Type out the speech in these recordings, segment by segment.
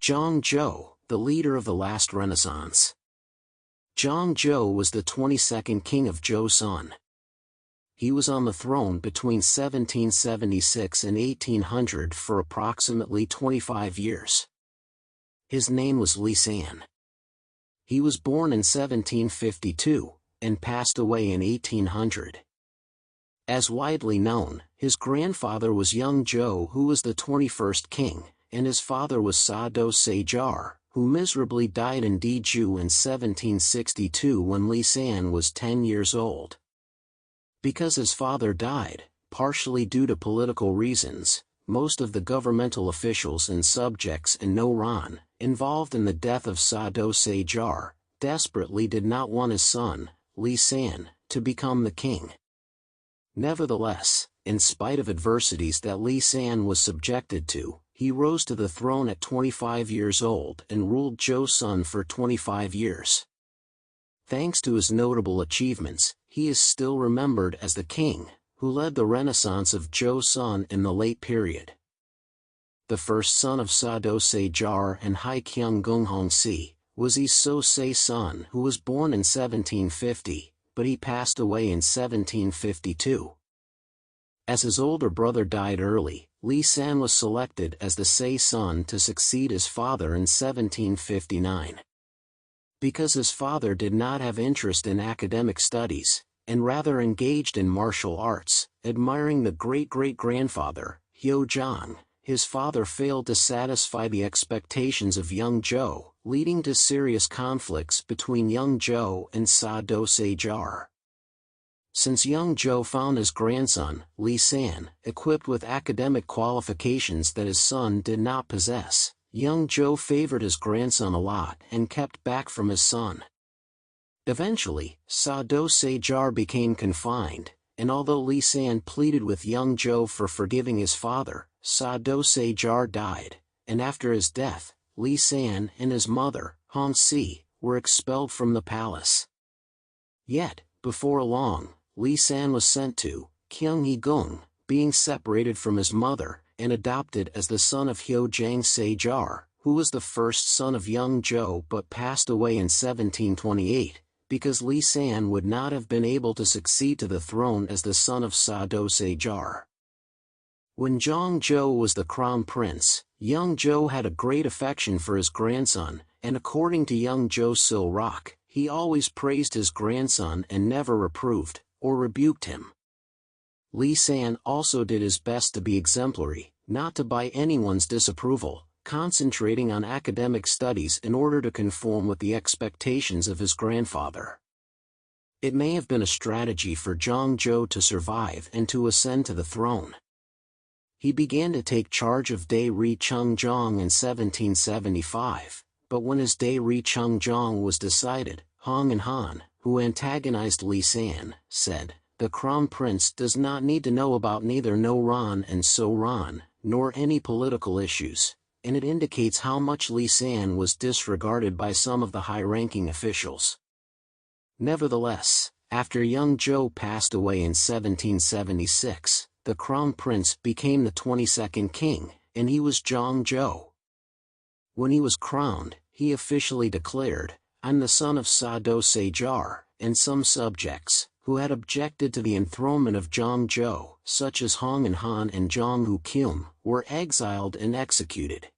Jeong, the leader of the last Renaissance. Jeong was the 22nd king of Joseon. He was on the throne between 1776 and 1800 for approximately 25 years. His name was Lee San. He was born in 1752, and passed away in 1800. As widely known, his grandfather was Jeong, who was the 21st king, and his father was Sado Sajar, who miserably died in Daeju in 1762 when Lee San was 10 years old. Because his father died, partially due to political reasons, most of the governmental officials and subjects in Noran, involved in the death of Sado Sajar, desperately did not want his son, Lee San, to become the king. Nevertheless, in spite of adversities that Lee San was subjected to, he rose to the throne at 25 years old and ruled Joseon for 25 years. Thanks to his notable achievements, he is still remembered as the king who led the Renaissance of Joseon in the late period. The first son of Sado Sajar and Hyekyung Hong-si was Lee So-se's son, who was born in 1750, but he passed away in 1752. As his older brother died early, Lee San was selected as the Se son to succeed his father in 1759. Because his father did not have interest in academic studies, and rather engaged in martial arts, admiring the great-great-grandfather, Jeong, his father failed to satisfy the expectations of Jeong, leading to serious conflicts between Jeong and Sado Sajar. Since Jeong found his grandson, Lee San, equipped with academic qualifications that his son did not possess, Jeong favored his grandson a lot and kept back from his son. Eventually, Sado Sajar became confined, and although Lee San pleaded with Jeong for forgiving his father, Sado Sajar died, and after his death, Lee San and his mother, Hong-si, were expelled from the palace. Yet, before long, Lee San was sent to Gyeonggi-gung, being separated from his mother, and adopted as the son of Jeong Sajar, who was the first son of Jeong but passed away in 1728, because Lee San would not have been able to succeed to the throne as the son of Sado Sajar. When Jeong was the crown prince, Jeong had a great affection for his grandson, and according to Jeong Sil-rock, he always praised his grandson and never reproved or rebuked him. Lee San also did his best to be exemplary, not to buy anyone's disapproval, concentrating on academic studies in order to conform with the expectations of his grandfather. It may have been a strategy for Jeong to survive and to ascend to the throne. He began to take charge of Dae-ri Chung-jong in 1775, but when his Dae-ri Chung-jong was decided, Hong and Han, who antagonized Lee San, said, "The crown prince does not need to know about neither No-ran and So-ran, nor any political issues," and it indicates how much Lee San was disregarded by some of the high-ranking officials. Nevertheless, after Jeong passed away in 1776, the crown prince became the 22nd king, and he was Jeong. When he was crowned, he officially declared, "I'm the son of Sado Sajar," and some subjects, who had objected to the enthronement of Jeong, such as Hong and Han and Jong-hu, were exiled and executed.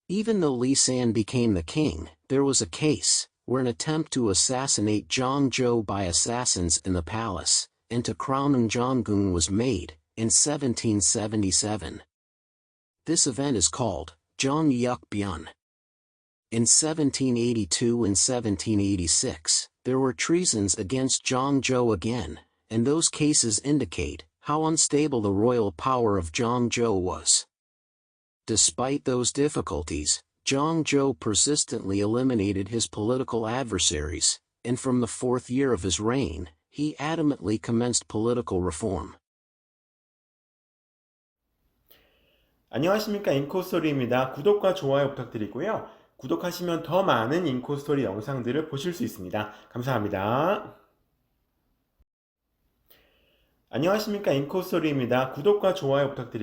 Even though Lee San became the king, there was a case where an attempt to assassinate Jeong by assassins in the palace, and to crown Jeong was made, in 1777. This event is called Jeong-yuk-byun. In 1782 and 1786, there were treasons against Jeong again, and those cases indicate how unstable the royal power of Jeong was. Despite those difficulties, Jeong persistently eliminated his political adversaries, and from the 4th year of his reign, he adamantly commenced political reform. 안녕하십니까, 잉코스토리입니다. 구독과 좋아요 부탁드리고요. 구독하시면 더 많은 잉코스토리 영상들을 보실 수 있습니다. 감사합니다. 안녕하십니까, 잉코스토리입니다. 구독과 좋아요 부탁드리고요.